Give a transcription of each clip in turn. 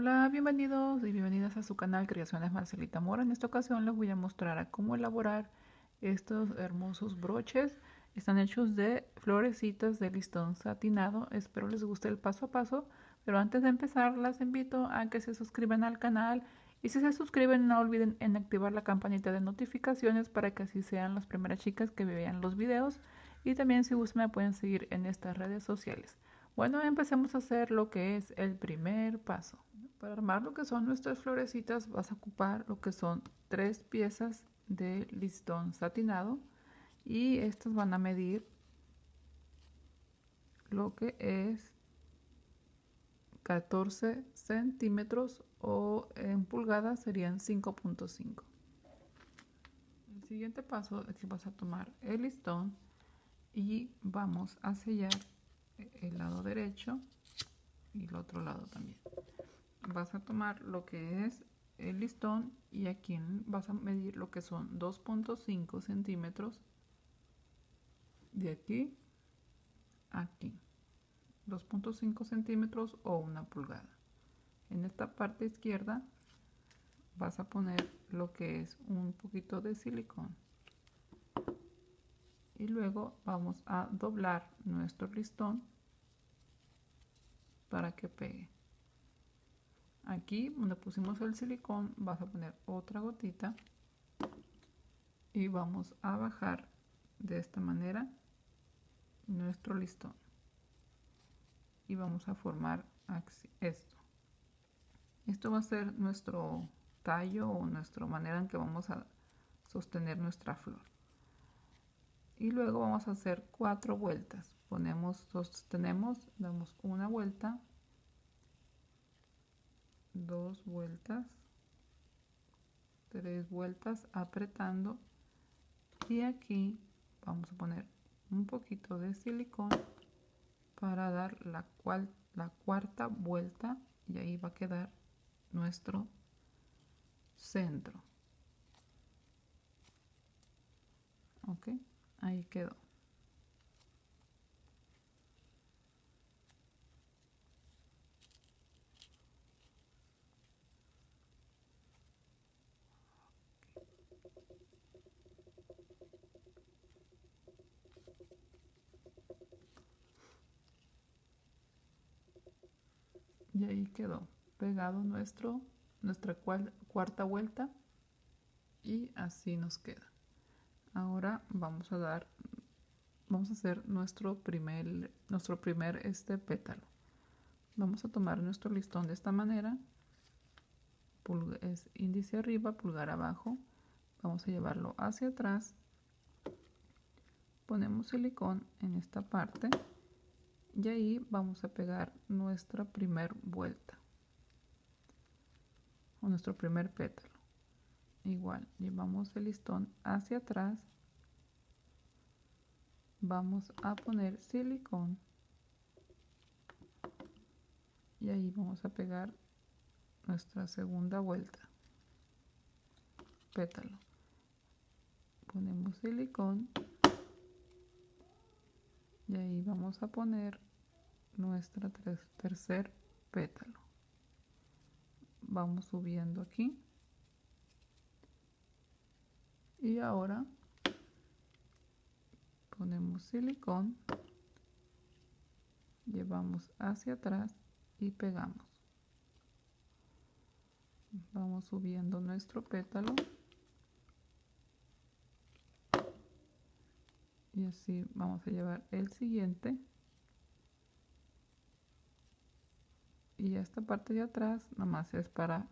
Hola, bienvenidos y bienvenidas a su canal Creaciones Marcelita Mora. En esta ocasión les voy a mostrar a cómo elaborar estos hermosos broches. Están hechos de florecitas de listón satinado. Espero les guste el paso a paso, pero antes de empezar las invito a que se suscriban al canal y si se suscriben no olviden en activar la campanita de notificaciones para que así sean las primeras chicas que vean los videos, y también si gustan me pueden seguir en estas redes sociales. Bueno, empecemos a hacer lo que es el primer paso. Para armar lo que son nuestras florecitas vas a ocupar lo que son 3 piezas de listón satinado y estas van a medir lo que es 14 centímetros o en pulgadas serían 5.5. El siguiente paso es que vas a tomar el listón y vamos a sellar el lado derecho y el otro lado también. Vas a tomar lo que es el listón y aquí vas a medir lo que son 2.5 centímetros de aquí a aquí, 2.5 centímetros o una pulgada. En esta parte izquierda vas a poner lo que es un poquito de silicón y luego vamos a doblar nuestro listón para que pegue. Aquí donde pusimos el silicón vas a poner otra gotita y vamos a bajar de esta manera nuestro listón y vamos a formar esto va a ser nuestro tallo o nuestra manera en que vamos a sostener nuestra flor, y luego vamos a hacer 4 vueltas. Sostenemos, damos una vuelta, 2 vueltas, 3 vueltas apretando, y aquí vamos a poner un poquito de silicón para dar la cuarta vuelta y ahí va a quedar nuestro centro. Ok, ahí quedó. Y ahí quedó pegado nuestra cuarta vuelta y así nos queda. Ahora vamos a hacer nuestro primer pétalo. Vamos a tomar nuestro listón de esta manera, es índice arriba, pulgar abajo, vamos a llevarlo hacia atrás, ponemos silicón en esta parte y ahí vamos a pegar nuestra primer vuelta o nuestro primer pétalo. Igual llevamos el listón hacia atrás, vamos a poner silicón y ahí vamos a pegar nuestra segunda vuelta, pétalo, ponemos silicón y ahí vamos a poner nuestra tercer pétalo. Vamos subiendo aquí y ahora ponemos silicón, llevamos hacia atrás y pegamos. Vamos subiendo nuestro pétalo y así vamos a llevar el siguiente, y esta parte de atrás nomás es para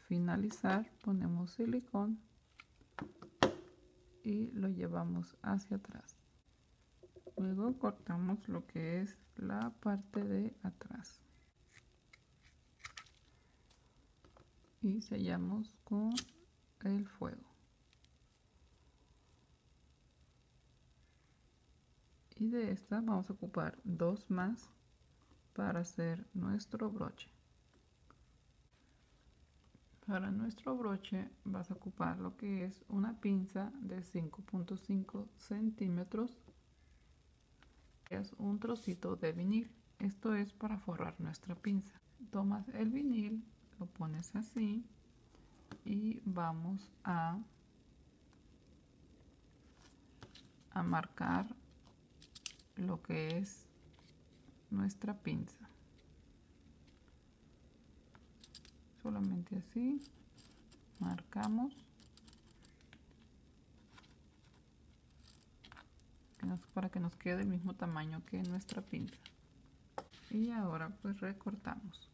finalizar, ponemos silicón y lo llevamos hacia atrás. Luego cortamos lo que es la parte de atrás y sellamos con el fuego. Y de esta vamos a ocupar 2 más para hacer nuestro broche. Para nuestro broche vas a ocupar lo que es una pinza de 5.5 centímetros, es un trocito de vinil. Esto es para forrar nuestra pinza. tomas el vinil, lo pones así y vamos a marcar lo que es nuestra pinza. Solamente así marcamos para que nos quede del mismo tamaño que nuestra pinza. Y ahora pues recortamos.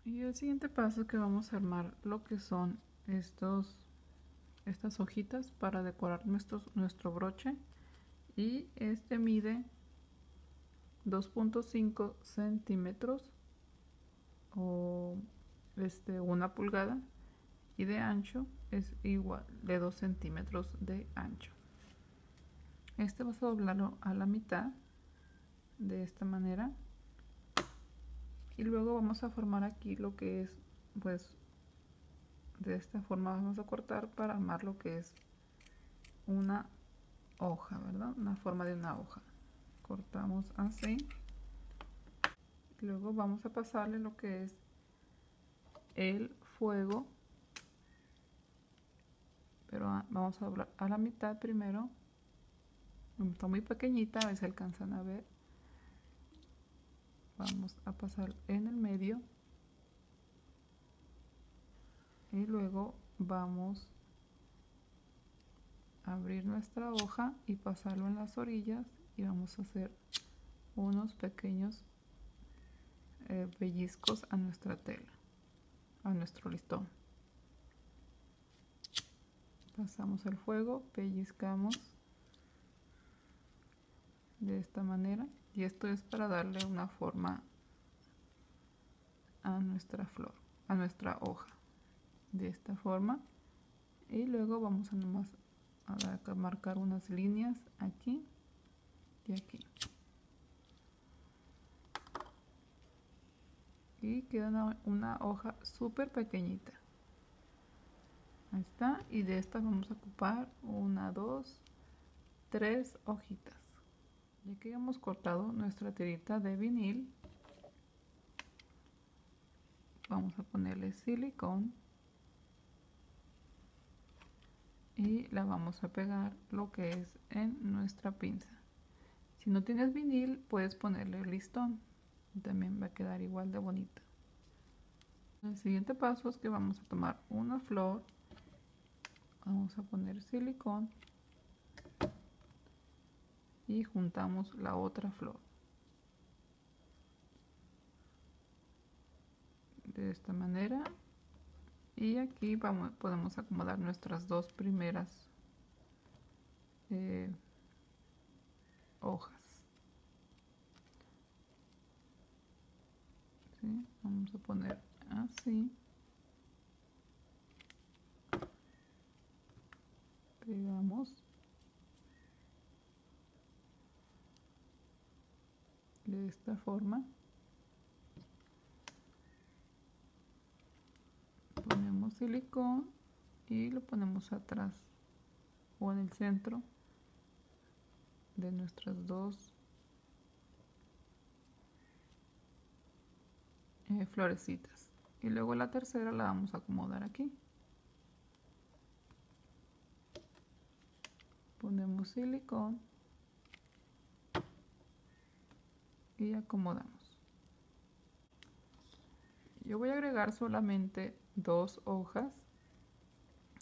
Y el siguiente paso es que vamos a armar lo que son estas hojitas para decorar nuestro broche, y este mide 2.5 centímetros o 1 pulgada, y de ancho es igual de 2 centímetros de ancho. Vas a doblarlo a la mitad de esta manera, y luego vamos a formar aquí lo que es, pues de esta forma vamos a cortar para armar lo que es una hoja, ¿verdad? Una forma de una hoja. Cortamos así, luego vamos a pasarle lo que es el fuego, pero vamos a doblar a la mitad primero. Está muy pequeñita, a ver si alcanzan a ver. Vamos a pasar en el medio y luego vamos a abrir nuestra hoja y pasarlo en las orillas, y vamos a hacer unos pequeños pellizcos a nuestra tela, a nuestro listón. Pasamos el fuego, pellizcamos de esta manera, y esto es para darle una forma a nuestra flor, a nuestra hoja, de esta forma. Y luego vamos a nomás a marcar unas líneas aquí y aquí, y queda una hoja súper pequeñita. Ahí está. Y de estas vamos a ocupar 1, 2, 3 hojitas. Ya que hemos cortado nuestra tirita de vinil, vamos a ponerle silicón y la vamos a pegar lo que es en nuestra pinza. Si no tienes vinil, puedes ponerle listón, también va a quedar igual de bonita. El siguiente paso es que vamos a tomar una flor, vamos a poner silicón y juntamos la otra flor de esta manera, y aquí podemos acomodar nuestras dos primeras hojas. ¿Sí? Vamos a poner así, pegamos de esta forma, ponemos silicón y lo ponemos atrás o en el centro de nuestras dos florecitas, y luego la tercera la vamos a acomodar aquí. Ponemos silicón y acomodamos. Yo voy a agregar solamente 2 hojas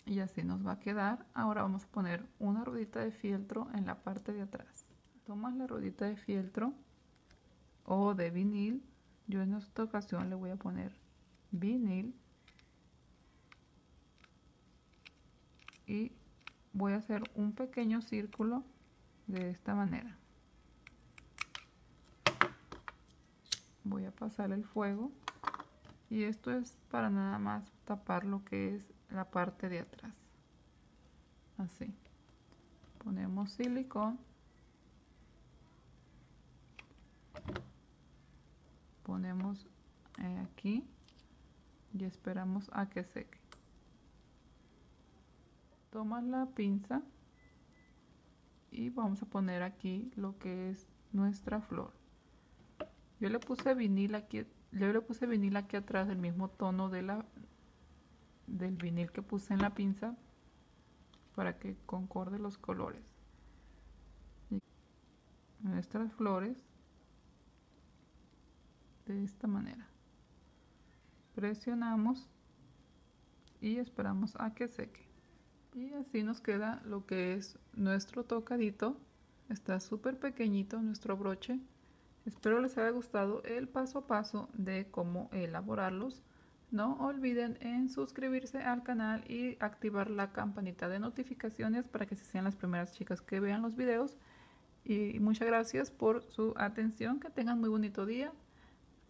y así nos va a quedar. Ahora vamos a poner una ruedita de fieltro en la parte de atrás. Tomas la ruedita de fieltro o de vinil, yo en esta ocasión le voy a poner vinil, y voy a hacer un pequeño círculo de esta manera. Voy a pasar el fuego, y esto es para nada más tapar lo que es la parte de atrás. Así ponemos silicón, ponemos aquí y esperamos a que seque. Tomas la pinza y vamos a poner aquí lo que es nuestra flor. Yo le puse vinil aquí, atrás del mismo tono del vinil que puse en la pinza para que concorde los colores. Nuestras flores de esta manera. Presionamos y esperamos a que seque. Y así nos queda lo que es nuestro tocadito. Está súper pequeñito nuestro broche. Espero les haya gustado el paso a paso de cómo elaborarlos. No olviden en suscribirse al canal y activar la campanita de notificaciones para que sean las primeras chicas que vean los videos. Y muchas gracias por su atención. Que tengan muy bonito día.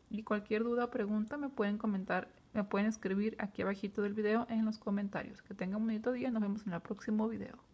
Y cualquier duda o pregunta me pueden comentar, me pueden escribir aquí abajito del video en los comentarios. Que tengan un bonito día y nos vemos en el próximo video.